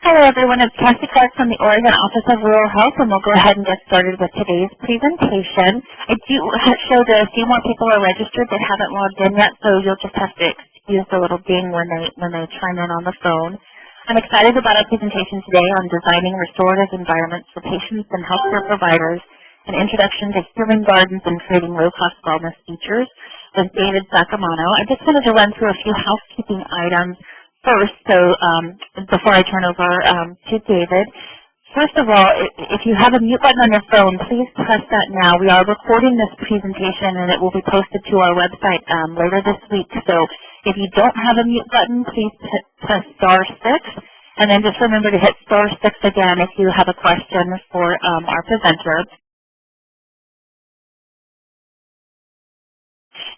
Hello everyone, it's Cassie Clark from the Oregon Office of Rural Health, and we'll go ahead and get started with today's presentation. I do show that a few more people are registered that haven't logged in yet, so you'll just have to excuse the little ding when they chime in on the phone. I'm excited about our presentation today on designing restorative environments for patients and healthcare providers, an introduction to healing gardens and creating low-cost wellness features with David Sacamano. I just wanted to run through a few housekeeping items first, so before I turn over to David. First of all, if you have a mute button on your phone, please press that now. We are recording this presentation and it will be posted to our website later this week. So if you don't have a mute button, please press *6. And then just remember to hit *6 again if you have a question for our presenter.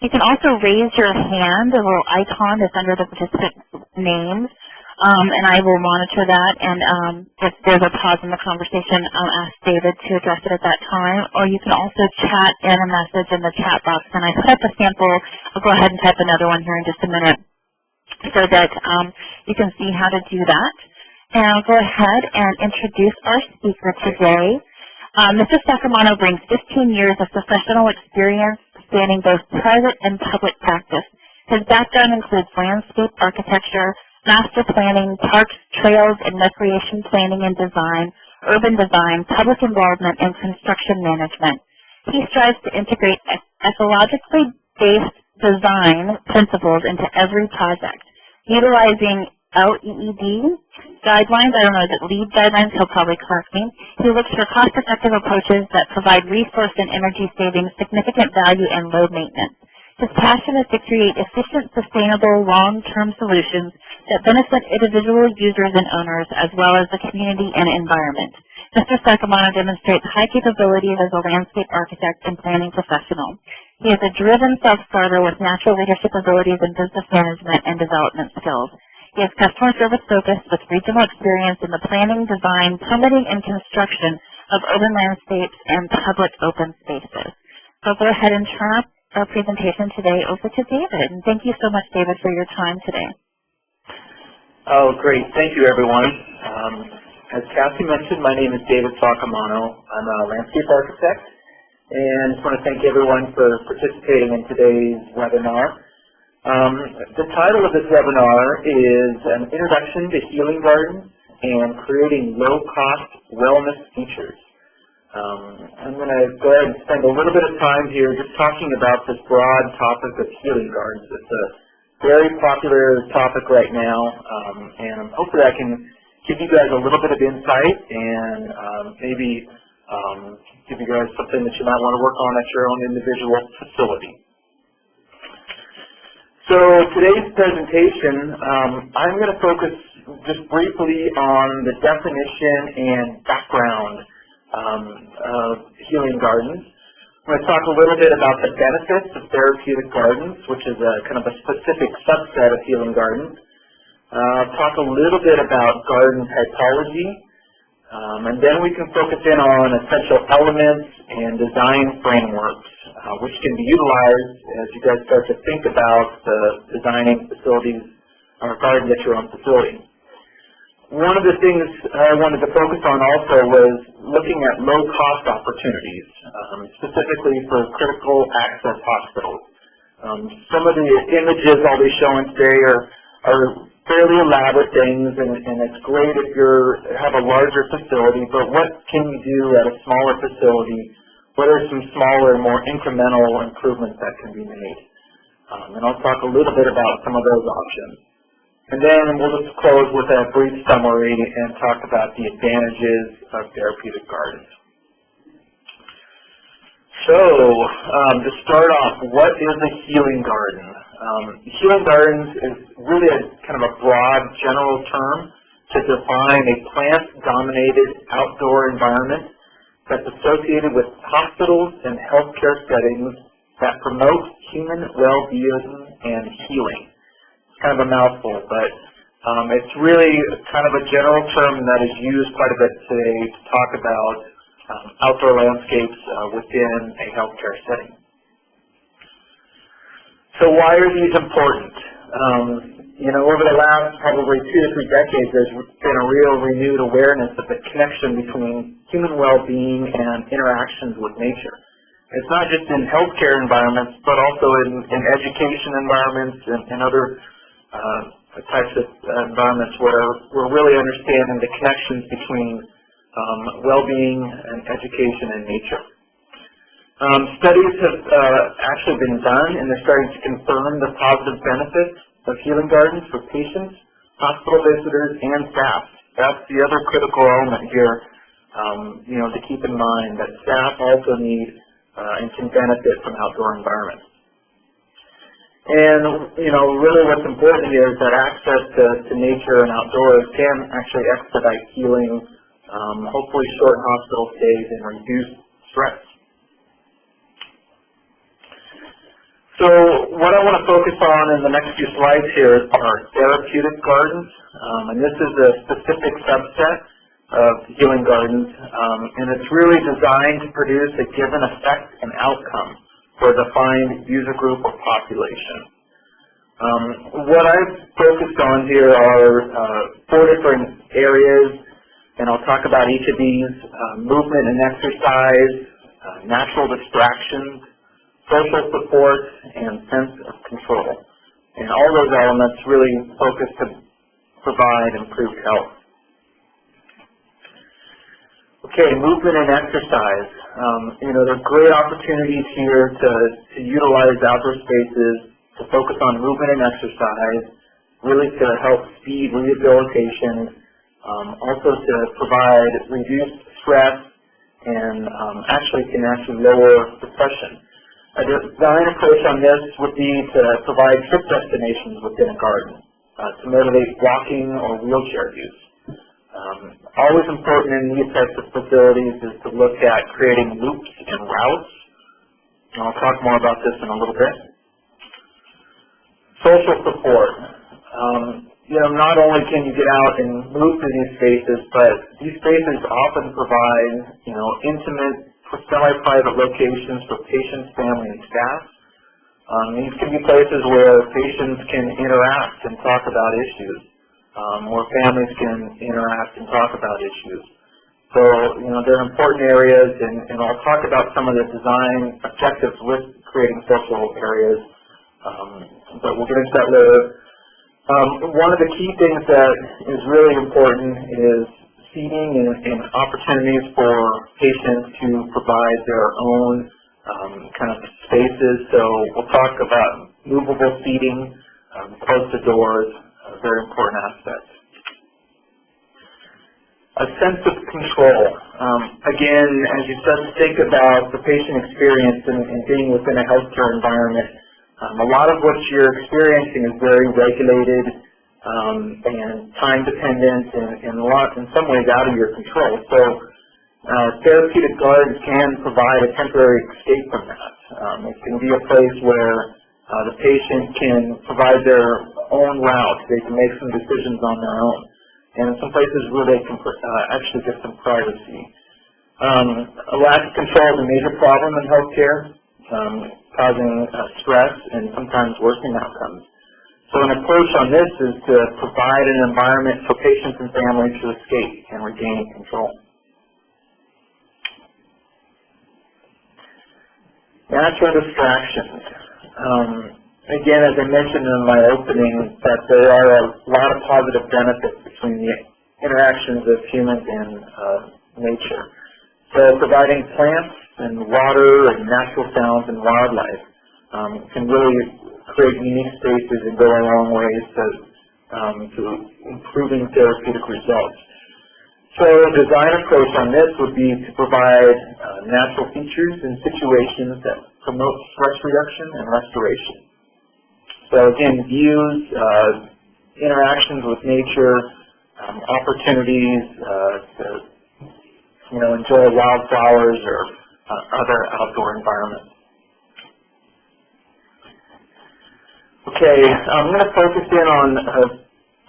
You can also raise your hand, a little icon that's under the participant's names, and I will monitor that. And if there's a pause in the conversation, I'll ask David to address it at that time. Or you can also chat in a message in the chat box. And I set the sample. I'll go ahead and type another one here in just a minute so that you can see how to do that. And I'll go ahead and introduce our speaker today. Mr. Sacamano brings 15 years of professional experience spanning both private and public practice. His background includes landscape architecture, master planning, parks, trails, and recreation planning and design, urban design, public involvement, and construction management. He strives to integrate ecologically based design principles into every project, utilizing LEED guidelines. I don't know, is it LEED guidelines? He'll probably correct me. He looks for cost-effective approaches that provide resource and energy savings, significant value, and low maintenance. His passion is to create efficient, sustainable, long-term solutions that benefit individual users and owners, as well as the community and environment. Mr. Sacamano demonstrates high capabilities as a landscape architect and planning professional. He is a driven self-starter with natural leadership abilities in business management and development skills. He has customer service focus with regional experience in the planning, design, permitting, and construction of urban landscapes and public open spaces. So I'll go ahead and turn our presentation today over to David. And thank you so much, David, for your time today. Oh, great. Thank you, everyone. As Cassie mentioned, my name is David Sacamano. I'm a landscape architect, and I just want to thank everyone for participating in today's webinar. The title of this webinar is an introduction to healing gardens and creating low-cost wellness features. I'm going to go ahead and spend a little bit of time here just talking about this broad topic of healing gardens. It's a very popular topic right now, and hopefully I can give you guys a little bit of insight and maybe give you guys something that you might want to work on at your own individual facility. So today's presentation, I'm going to focus just briefly on the definition and background of healing gardens. I'm going to talk a little bit about the benefits of therapeutic gardens, which is a kind of a specific subset of healing gardens. Talk a little bit about garden typology, and then we can focus in on essential elements and design frameworks, which can be utilized as you guys start to think about designing facilities or gardens at your own facility. One of the things I wanted to focus on also was looking at low-cost opportunities, specifically for critical access hospitals. Some of the images I'll be showing today are fairly elaborate things, and it's great if you have a larger facility, but what can you do at a smaller facility? What are some smaller, more incremental improvements that can be made? And I'll talk a little bit about some of those options. And then we'll just close with a brief summary and talk about the advantages of therapeutic gardens. So, to start off, what is a healing garden? Healing gardens is really a kind of a broad, general term to define a plant-dominated outdoor environment that's associated with hospitals and healthcare settings that promote human well-being and healing. It's kind of a mouthful, but it's really kind of a general term that is used quite a bit today to talk about outdoor landscapes within a healthcare setting. So why are these important? you know, over the last probably 2 to 3 decades, there's been a real renewed awareness of the connection between human well-being and interactions with nature. It's not just in healthcare environments, but also in education environments and other types of environments where we're really understanding the connections between well-being and education and nature. Studies have actually been done, and they're starting to confirm the positive benefits of healing gardens for patients, hospital visitors, and staff. That's the other critical element here, you know, to keep in mind that staff also need and can benefit from outdoor environments. And, you know, really what's important here is that access to nature and outdoors can actually expedite healing, hopefully shorten hospital stays, and reduce stress. So what I want to focus on in the next few slides here are therapeutic gardens, and this is a specific subset of healing gardens, and it's really designed to produce a given effect and outcome for a defined user group or population. What I've focused on here are 4 different areas, and I'll talk about each of these: movement and exercise, natural distractions, social support, and sense of control. And all those elements really focus to provide improved health. Okay, movement and exercise. You know, there are great opportunities here to utilize outdoor spaces, to focus on movement and exercise, really to help speed rehabilitation, also to provide reduced stress, and can actually lower depression. A design approach on this would be to provide trip destinations within a garden to motivate walking or wheelchair use. Always important in these types of facilities is to look at creating loops and routes. And I'll talk more about this in a little bit. Social support. You know, not only can you get out and move to these spaces, but these spaces often provide, you know, intimate, semi-private locations for patients, family, and staff. These can be places where patients can interact and talk about issues, where families can interact and talk about issues. So, you know, they're important areas, and I'll talk about some of the design objectives with creating social areas, but we'll get into that later. One of the key things that is really important is seating and opportunities for patients to provide their own kind of spaces. So we'll talk about movable seating, close to doors, a very important aspect. A sense of control. Again, as you start to think about the patient experience and being within a healthcare environment, a lot of what you're experiencing is very regulated and time-dependent, and in some ways out of your control. So therapeutic gardens can provide a temporary escape from that. It can be a place where the patient can provide their own route. They can make some decisions on their own. And in some places where they can actually get some privacy. A lack of control is a major problem in healthcare, causing stress and sometimes worsening outcomes. So an approach on this is to provide an environment for patients and families to escape and regain control. Natural distractions. Again, as I mentioned in my opening, that there are a lot of positive benefits between the interactions of humans and nature. So providing plants and water and natural sounds and wildlife can really create unique spaces and go a long ways to improving therapeutic results. So a design approach on this would be to provide natural features and situations that promote stress reduction and restoration. So again, views, interactions with nature, opportunities to enjoy wildflowers or other outdoor environments. Okay, I'm going to focus in on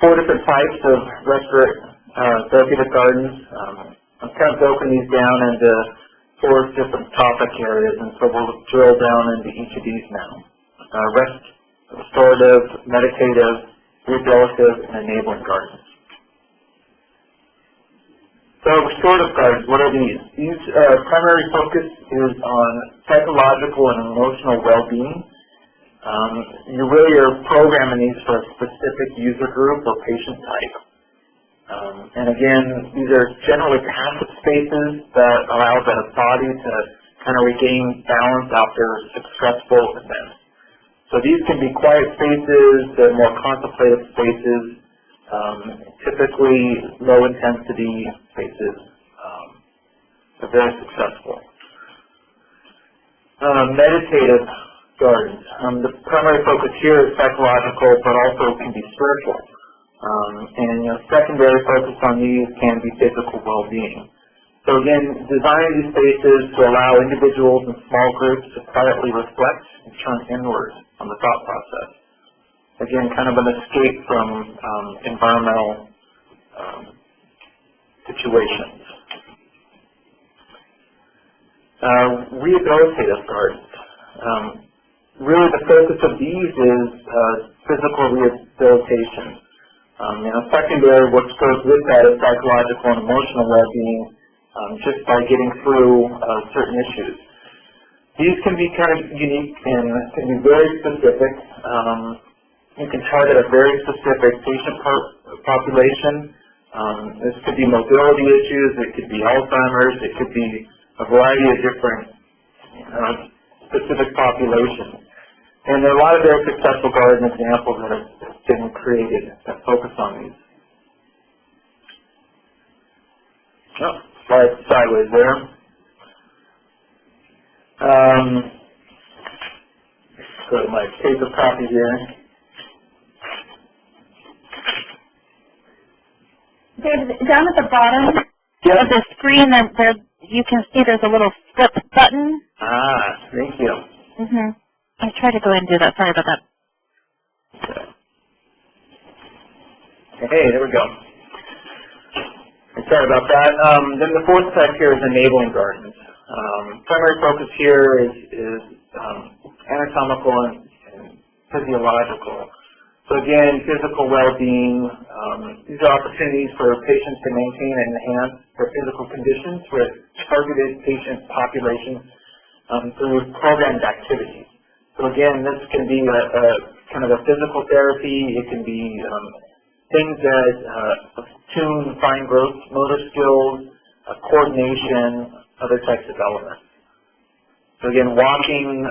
4 different types of therapeutic gardens. I've kind of broken these down into 4 different topic areas, and so we'll drill down into each of these now. Restorative, meditative, rehabilitative, and enabling gardens. So restorative gardens, what are these? These primary focus is on psychological and emotional well-being. You really are programming these for a specific user group or patient type. And again, these are generally passive spaces that allow the body to kind of regain balance after stressful events. So these can be quiet spaces, they're more contemplative spaces, typically low-intensity spaces. They're very successful. Meditative gardens. The primary focus here is psychological, but also can be spiritual. And secondary focus on these can be physical well-being. So again, designing these spaces to allow individuals and small groups to quietly reflect and turn inward on the thought process. Again, kind of an escape from environmental situations. Rehabilitative gardens. Really the focus of these is physical rehabilitation. Secondary, what goes with that is psychological and emotional well-being, just by getting through certain issues. These can be kind of unique and can be very specific. You can target a very specific patient population. This could be mobility issues, it could be Alzheimer's, it could be a variety of different specific populations. And there are a lot of very successful garden examples that have been created that focus on these. Oh, slide sideways there. Go to my paper copy here. David, down at the bottom of the screen, there you can see there's a little flip button. Ah, thank you. Mm-hmm. I tried to go and do that. Sorry about that. Hey, there we go. Sorry about that. Then the fourth type here is enabling gardens. Primary focus here is anatomical and physiological. So again, physical well-being. These are opportunities for patients to maintain and enhance their physical conditions with targeted patient populations through programmed activities. So again, this can be kind of a physical therapy. It can be things that tune fine growth motor skills, coordination, other types of elements. So again, walking,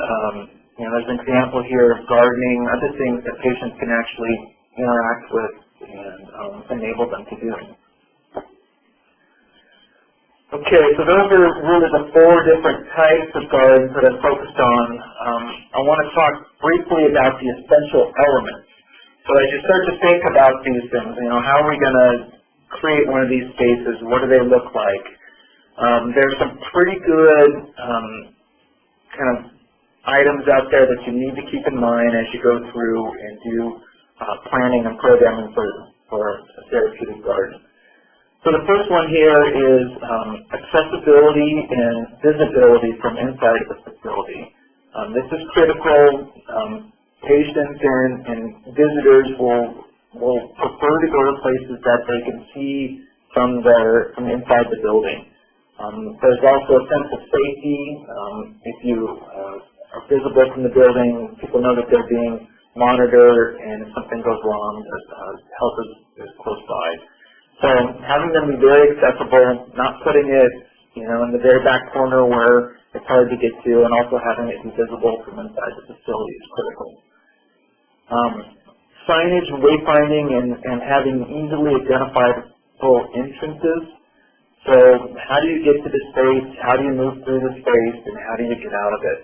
there's an example here of gardening, other things that patients can actually interact with and enable them to do. Okay, so those are really the four different types of gardens that I'm focused on. I want to talk briefly about the essential elements. So as you start to think about these things, how are we going to create one of these spaces? What do they look like? There's some pretty good kind of items out there that you need to keep in mind as you go through and do planning and programming for a therapeutic garden. So the first one here is accessibility and visibility from inside the facility. This is critical. Patients and visitors will prefer to go to places that they can see from inside the building. There's also a sense of safety. If you are visible from the building, people know that they're being monitored, and if something goes wrong, help is close by. So having them be very accessible, not putting it, in the very back corner where it's hard to get to, and also having it be visible from inside the facility is critical. Signage and wayfinding and having easily identifiable entrances. So how do you get to the space, how do you move through the space, and how do you get out of it?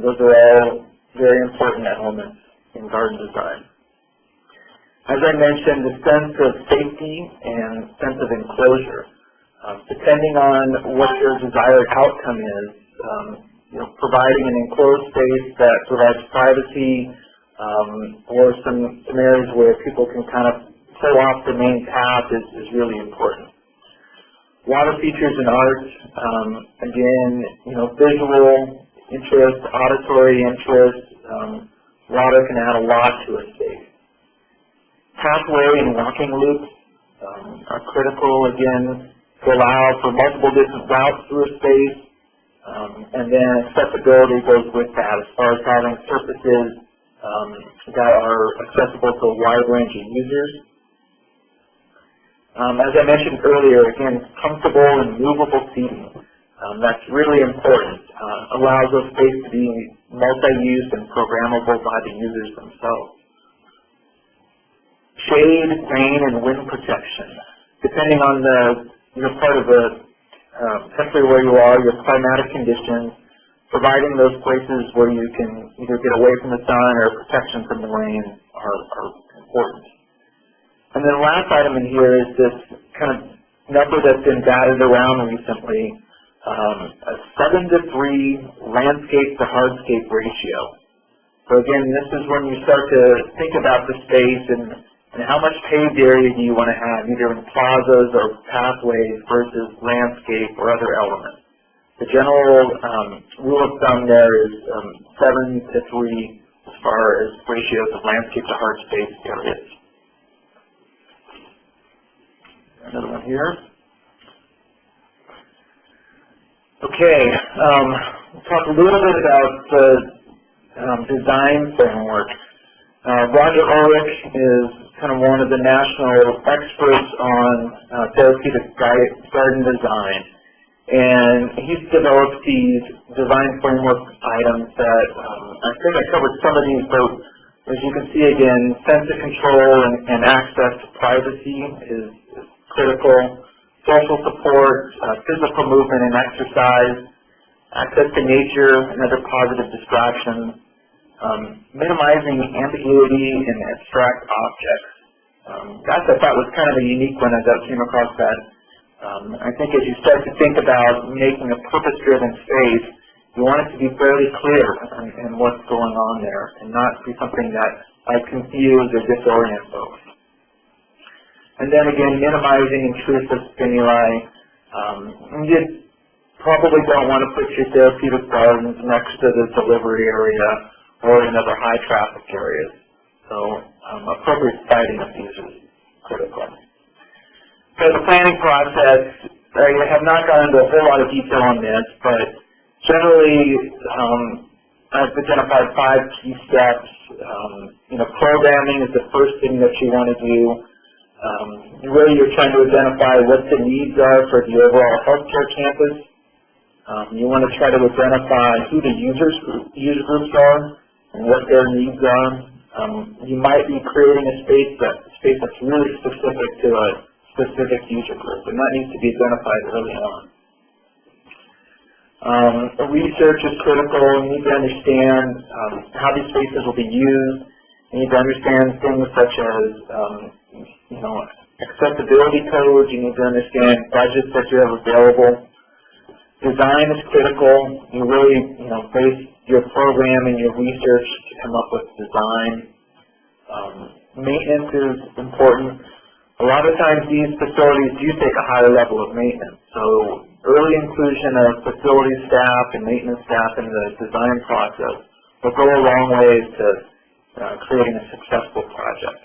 Those are all very important elements in garden design. As I mentioned, the sense of safety and sense of enclosure. Depending on what your desired outcome is, providing an enclosed space that provides privacy, or some areas where people can kind of pull off the main path is really important. Water features in art, again, visual interest, auditory interest, water can add a lot to a space. Pathway and walking loops are critical, again, to allow for multiple different routes through a space. And then accessibility goes with that as far as having surfaces that are accessible to a wide range of users. As I mentioned earlier, again, comfortable and movable seating. That's really important. Allows those spaces to be multi-use and programmable by the users themselves. Shade, rain, and wind protection. Depending on the part of the country where you are, your climatic conditions, providing those places where you can either get away from the sun or protection from the rain are important. And then the last item in here is this kind of number that's been batted around recently, a 7:3 landscape to hardscape ratio. So again, this is when you start to think about the space and how much paved area do you want to have, either in plazas or pathways versus landscape or other elements. The general rule of thumb there is 7:3 as far as ratios of landscape to hardscape areas. Another one here. Okay, we'll talk a little bit about the design framework. Roger Ulrich is kind of one of the national experts on therapeutic garden design. And he's developed these design framework items that I think I covered some of these, but as you can see again, sense of control and access to privacy is critical. Social support, physical movement and exercise, access to nature and other positive distractions, minimizing ambiguity in abstract objects. That I thought was kind of a unique one as I came across that. I think as you start to think about making a purpose-driven space, you want it to be fairly clear in what's going on there and not be something that might confuse or disorient folks. And then again, minimizing intrusive stimuli. You probably don't want to put your therapeutic gardens next to the delivery area or in other high traffic areas. So appropriate siting of these is critical. So the planning process, I have not gone into a whole lot of detail on this, but generally I've identified 5 key steps. Programming is the first thing that you want to do. Really you're trying to identify what the needs are for the overall healthcare campus. You want to try to identify who the user groups are and what their needs are. You might be creating a space that's really specific to a specific user group, and that needs to be identified early on. Research is critical. You need to understand how these spaces will be used. You need to understand things such as accessibility codes. You need to understand budgets that you have available. Design is critical. You really base your program and your research to come up with design. Maintenance is important. A lot of times these facilities do take a higher level of maintenance. So early inclusion of facility staff and maintenance staff in the design process will go a long way to creating a successful project.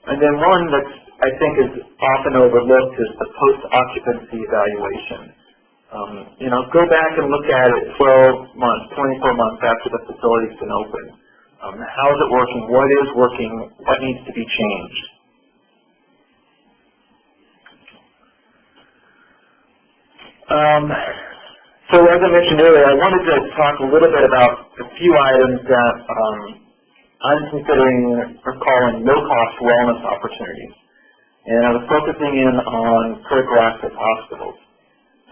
And then one that I think is often overlooked is the post-occupancy evaluation. Go back and look at it 12 months, 24 months after the facility's been open. How is it working? What is working? What needs to be changed? So as I mentioned earlier, I wanted to talk a little bit about a few items that I'm considering or calling low-cost wellness opportunities. And I was focusing in on critical access hospitals.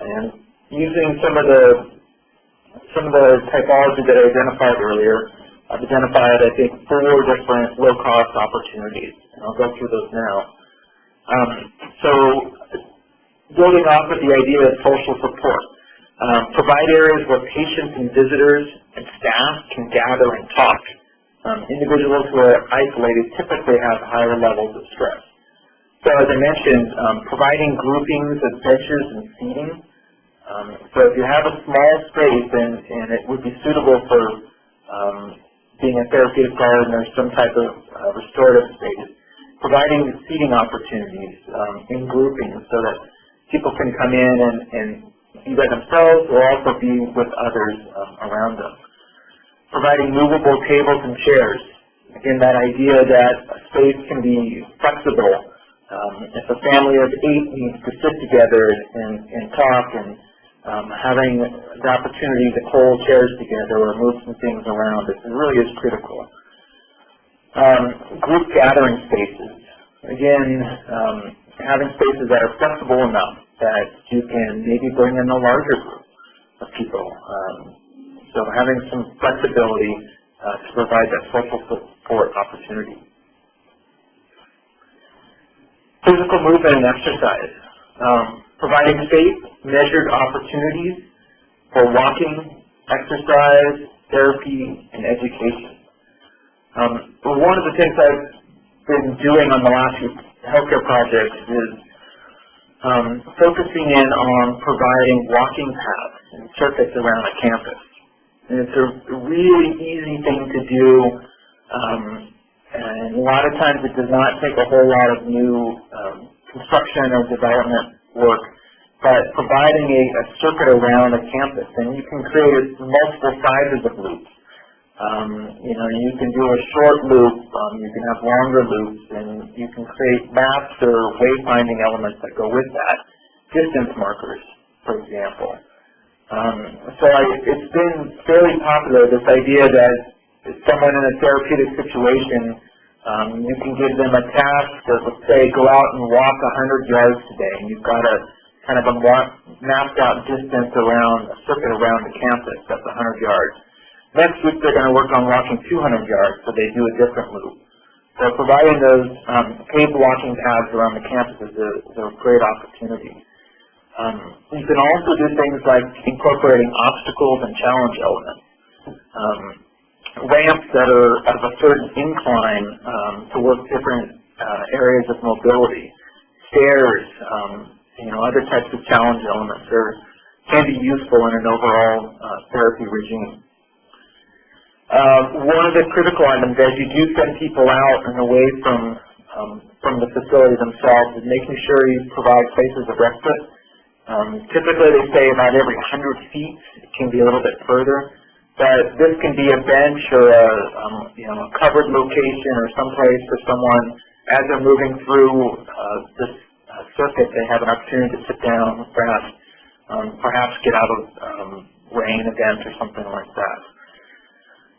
And using some of the typology that I identified earlier, I've identified, I think, 4 different low-cost opportunities. And I'll go through those now. So building off of the idea of social support. Provide areas where patients and visitors and staff can gather and talk. Individuals who are isolated typically have higher levels of stress. So as I mentioned, providing groupings of benches and seating. So if you have a small space and it would be suitable for being a therapeutic garden or some type of restorative space, providing seating opportunities in grouping so that people can come in and be by themselves or also be with others around them. Providing movable tables and chairs. Again, that idea that a space can be flexible. If a family of 8 needs to sit together and talk, and having the opportunity to hold chairs together or move some things around, it really is critical. Group gathering spaces. Again, having spaces that are flexible enough that you can maybe bring in a larger group of people. So having some flexibility to provide that social support opportunity. Physical movement and exercise. Providing safe, measured opportunities for walking, exercise, therapy, and education. One of the things I've been doing on the last few healthcare projects is focusing in on providing walking paths and circuits around a campus. And it's a really easy thing to do, and a lot of times it does not take a whole lot of new construction or development work, but providing a circuit around a campus, and you can create multiple sizes of loops. You can do a short loop, you can have longer loops, and you can create maps or wayfinding elements that go with that. Distance markers, for example. It's been fairly popular, this idea that if someone in a therapeutic situation, you can give them a task that, let's say, go out and walk 100 yards today, and you've got a kind of a mapped out distance around, a circuit around the campus, that's 100 yards. Next week they're going to work on walking 200 yards, so they do a different loop. So providing those paved walking paths around the campus is a great opportunity. You can also do things like incorporating obstacles and challenge elements. Ramps that are of a certain incline to work different areas of mobility. Stairs, other types of challenge elements can be useful in an overall therapy regime. One of the critical items as you do send people out and away from the facility themselves is making sure you provide places of respite. Typically they say about every 100 feet. It can be a little bit further. But this can be a bench or a covered location or someplace for someone as they're moving through this circuit. They have an opportunity to sit down, perhaps get out of rain events or something like that.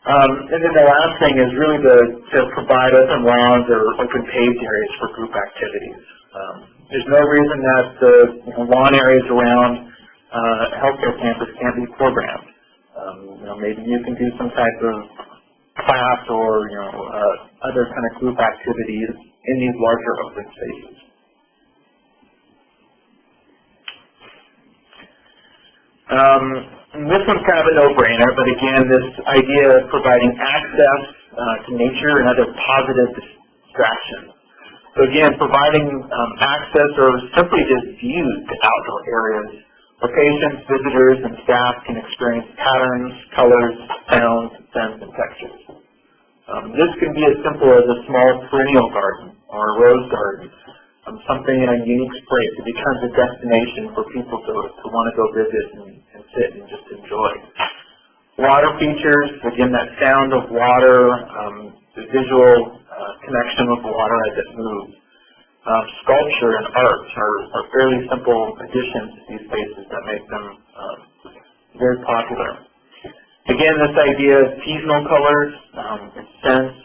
And then the last thing is really to provide open lawns or open paved areas for group activities. There's no reason that the lawn areas around a healthcare campus can't be programmed. Maybe you can do some type of class or other kind of group activities in these larger open spaces. And this one's kind of a no-brainer, but again, this idea of providing access to nature and other positive distractions. So again, providing access or simply just views to outdoor areas where patients, visitors, and staff can experience patterns, colors, sounds, scents, and textures. This can be as simple as a small perennial garden or a rose garden, something in a unique place. It becomes a destination for people to want to go visit and sit and just enjoy. Water features, again, that sound of water, the visual connection with water as it moves. Sculpture and art are fairly simple additions to these spaces that make them very popular. Again, this idea of seasonal colors, scents,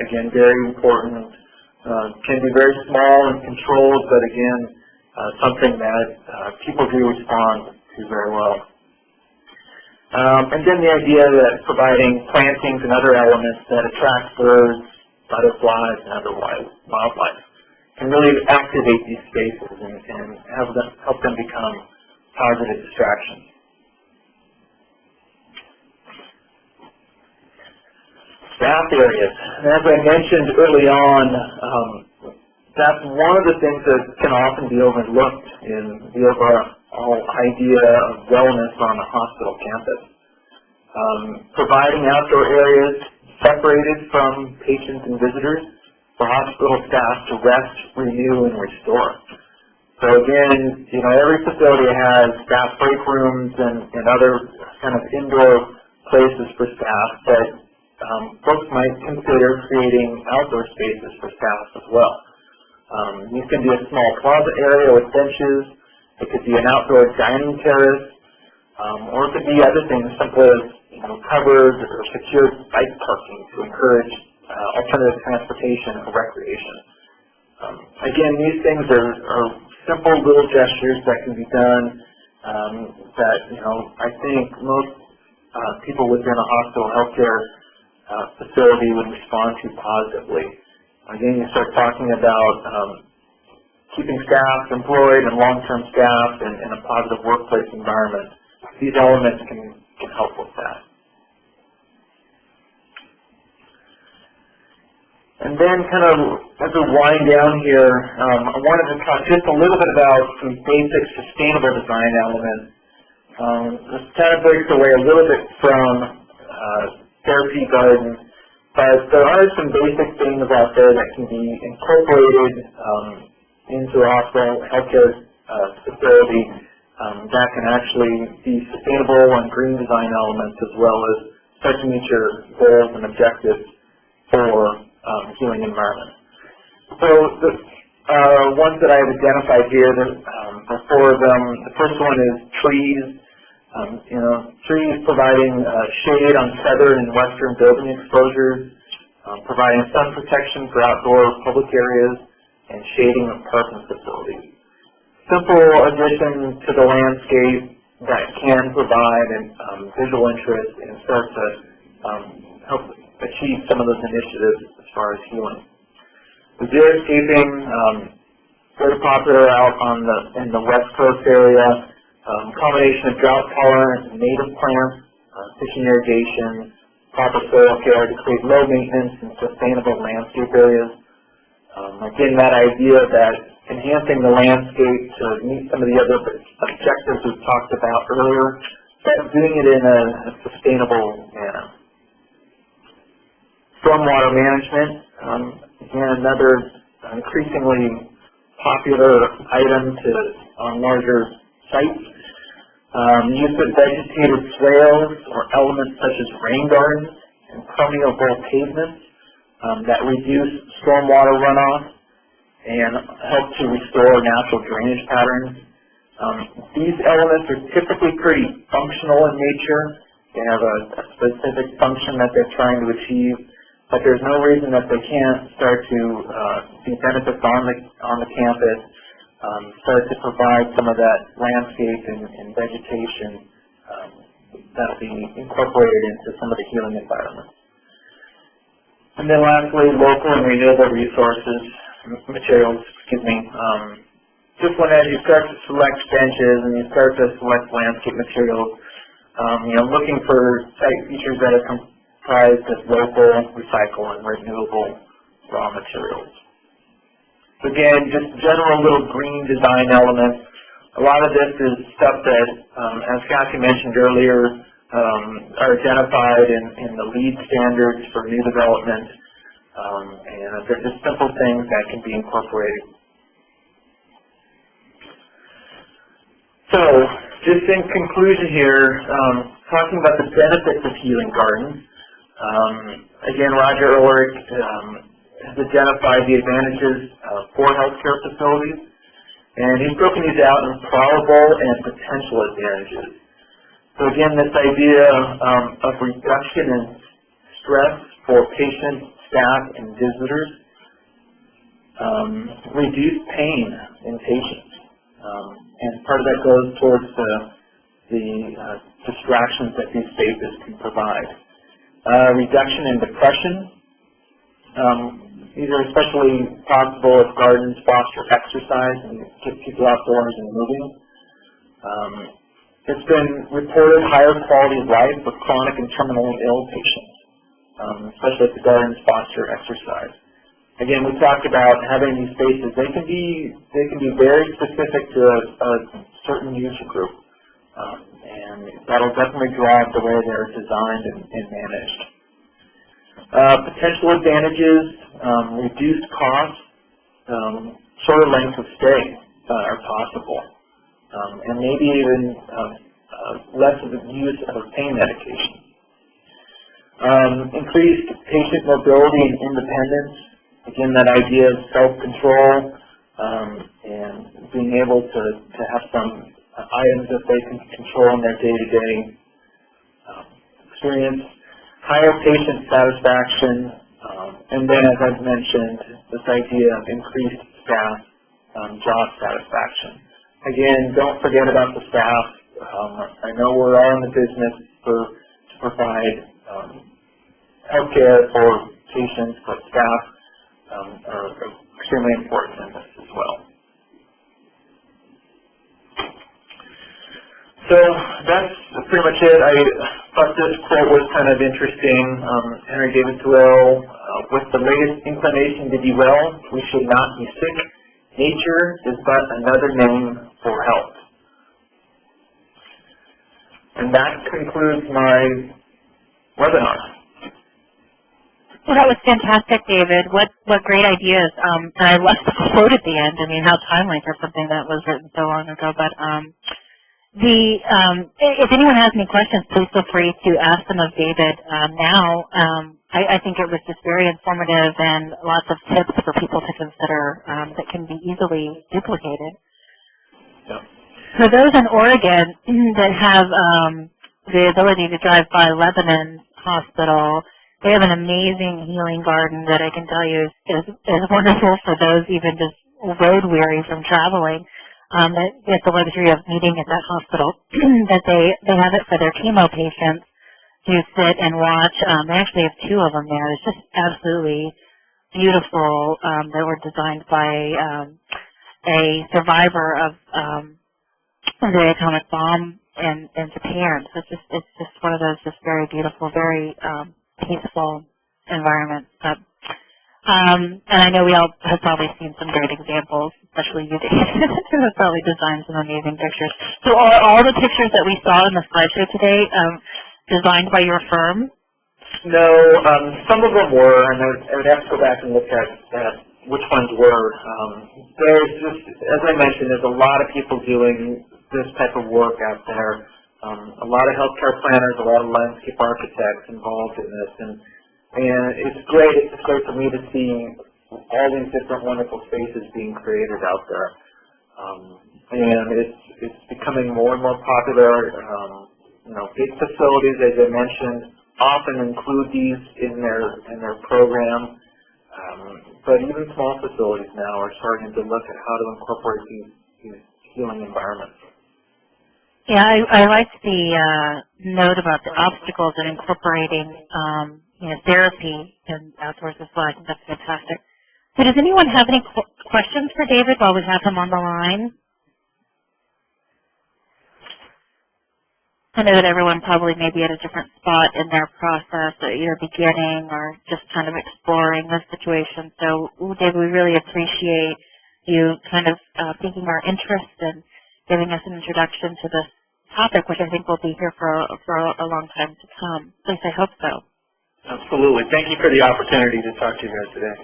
again, very important. Can be very small and controlled, but again, something that people do respond to very well. And then the idea that providing plantings and other elements that attract birds, butterflies, and other wildlife can really activate these spaces and help them become positive distractions. Staff areas. And as I mentioned early on, that's one of the things that can often be overlooked in the overall idea of wellness on a hospital campus. Providing outdoor areas separated from patients and visitors for hospital staff to rest, renew, and restore. So again, every facility has staff break rooms and other kind of indoor places for staff, but folks might consider creating outdoor spaces for staff as well. These can be a small closet area with benches. It could be an outdoor dining terrace, or it could be other things, simple as covered or secured bike parking to encourage alternative transportation or recreation. Again, these things are simple little gestures that can be done that I think most people within a hospital healthcare facility would respond to positively. Again, you start talking about keeping staff employed and long-term staff in a positive workplace environment. These elements can help with that. And then kind of as we wind down here, I wanted to talk just a little bit about some basic sustainable design elements. This kind of breaks away a little bit from therapy gardens, but there are some basic things out there that can be incorporated into a hospital healthcare facility that can actually be sustainable and green design elements, as well as start to meet your goals and objectives for healing environment. So the ones that I have identified here, there are four of them. The first one is trees. Trees providing shade on southern and western building exposures, providing sun protection for outdoor public areas, and shading of parking facilities. Simple addition to the landscape that can provide visual interest and start to help achieve some of those initiatives as far as healing. The xeriscaping, very popular out in the West Coast area. Combination of drought tolerant native plants, fishing irrigation, proper soil care to create low maintenance and sustainable landscape areas. Again, that idea that enhancing the landscape to meet some of the other objectives we've talked about earlier, but doing it in a sustainable manner. Stormwater management, again, another increasingly popular item on larger sites. Use of vegetated swales or elements such as rain gardens and permeable pavements that reduce stormwater runoff and help to restore natural drainage patterns. These elements are typically pretty functional in nature. They have a specific function that they're trying to achieve, but there's no reason that they can't start to see benefits on the campus, start to provide some of that landscape and vegetation that will be incorporated into some of the healing environments. And then lastly, local and renewable materials. Just as you start to select benches and you start to select landscape materials, looking for site features that are comprised of local, recycle, and renewable raw materials. So again, just general little green design elements. A lot of this is stuff that, as Kathy mentioned earlier, are identified in the LEED standards for new development, and they're just simple things that can be incorporated. So, just in conclusion here, talking about the benefits of healing gardens. Again, Roger Ulrich has identified the advantages for healthcare facilities, and he's broken these out in probable and potential advantages. So again, this idea of reduction in stress for patients, staff, and visitors, reduced pain in patients, and part of that goes towards the distractions that these spaces can provide. Reduction in depression. These are especially possible if gardens foster exercise and get people outdoors and moving. It's been reported higher quality of life for chronic and terminally ill patients, especially if the gardens foster exercise. Again, we talked about having these spaces. They can be very specific to a certain user group, and that'll definitely drive the way they're designed and managed. Potential advantages, reduced costs, shorter lengths of stay are possible, and maybe even less of the use of pain medication. Increased patient mobility and independence, again that idea of self-control and being able to have some items that they can control in their day-to-day experience. Higher patient satisfaction, and then, as I've mentioned, this idea of increased staff job satisfaction. Again, don't forget about the staff. I know we're all in the business to provide healthcare for patients, but staff are extremely important in this as well. So that's pretty much it. I thought this quote was kind of interesting. Henry David Thoreau, with the latest inclination to be well, we should not be sick. Nature is but another name for health. And that concludes my webinar. Well, that was fantastic, David. What great ideas. And I left the quote at the end. I mean, how timely for something that was written so long ago. But if anyone has any questions, please feel free to ask them of David now. I think it was just very informative and lots of tips for people to consider that can be easily duplicated. Yeah. For those in Oregon that have the ability to drive by Lebanon Hospital, they have an amazing healing garden that I can tell you is wonderful for those even just road weary from traveling. That get the luxury of meeting at that hospital. That they have it for their chemo patients to sit and watch. They actually have 2 of them there. It's just absolutely beautiful. They were designed by a survivor of the atomic bomb in Japan. So it's just one of those just very beautiful, very peaceful environments. And I know we all have probably seen some great examples, especially you, David, who have probably designed some amazing pictures. So are all the pictures that we saw in the slideshow today designed by your firm? No, some of them were, and I would have to go back and look at which ones were. There's just, as I mentioned, there's a lot of people doing this type of work out there. A lot of healthcare planners, a lot of landscape architects involved in this, and it's great. It's great for me to see all these different wonderful spaces being created out there, and it's becoming more and more popular. You know, big facilities, as I mentioned, often include these in their program, but even small facilities now are starting to look at how to incorporate these healing environments. Yeah, I like the note about the obstacles and incorporating therapy and outdoors as well. I think that's fantastic. So does anyone have any questions for David while we have him on the line? I know that everyone probably may be at a different spot in their process, either beginning or just kind of exploring the situation. So, David, we really appreciate you kind of piquing our interest and giving us an introduction to this topic, which I think will be here for a long time to come. At least I hope so. Absolutely. Thank you for the opportunity to talk to you guys today.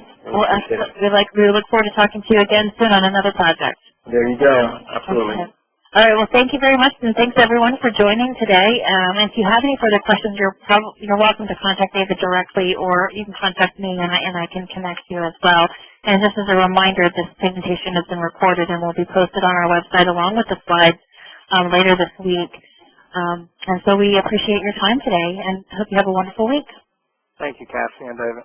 We look forward to talking to you again soon on another project. There you go. Absolutely. Okay. All right. Well, thank you very much, and thanks everyone for joining today. And if you have any further questions, you're welcome to contact David directly, or you can contact me, and I can connect you as well. And just as a reminder, this presentation has been recorded and will be posted on our website along with the slides later this week. And so we appreciate your time today, and hope you have a wonderful week. Thank you, Cassie and David.